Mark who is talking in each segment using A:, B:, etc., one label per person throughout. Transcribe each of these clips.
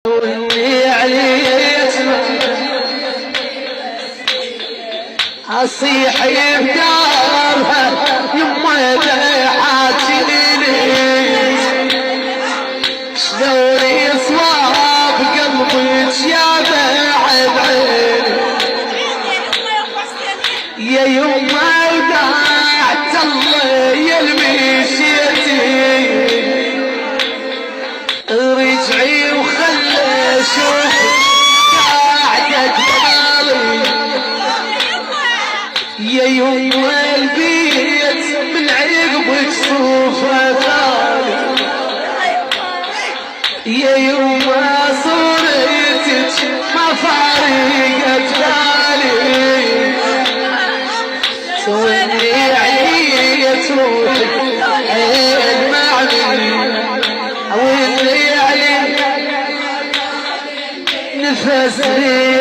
A: واللي عليك اصيح بدارها يما حاجيني شلون يصواب قلبك يا بعد عيني يا يما ودعت الله يلمشيتي رجعي وخلى شوفي قاعدة تبالي يا يما البيت من عقبك صوفه ثاني يا يما صورتك ما فارقت بالي سويني عيت روحك عين معمي واللي عليك نفسي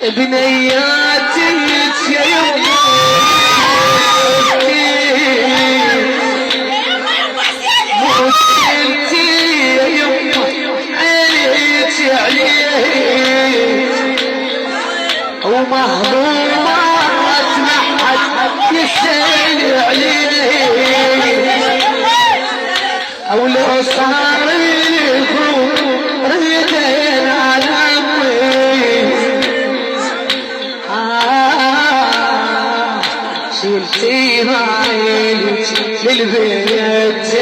A: بنياتك يا يما موتي يا يما عينيك عليه ومهضومات ما حد يسأل عليه او لو صار لكم ردين على شلتيها عينك للبيت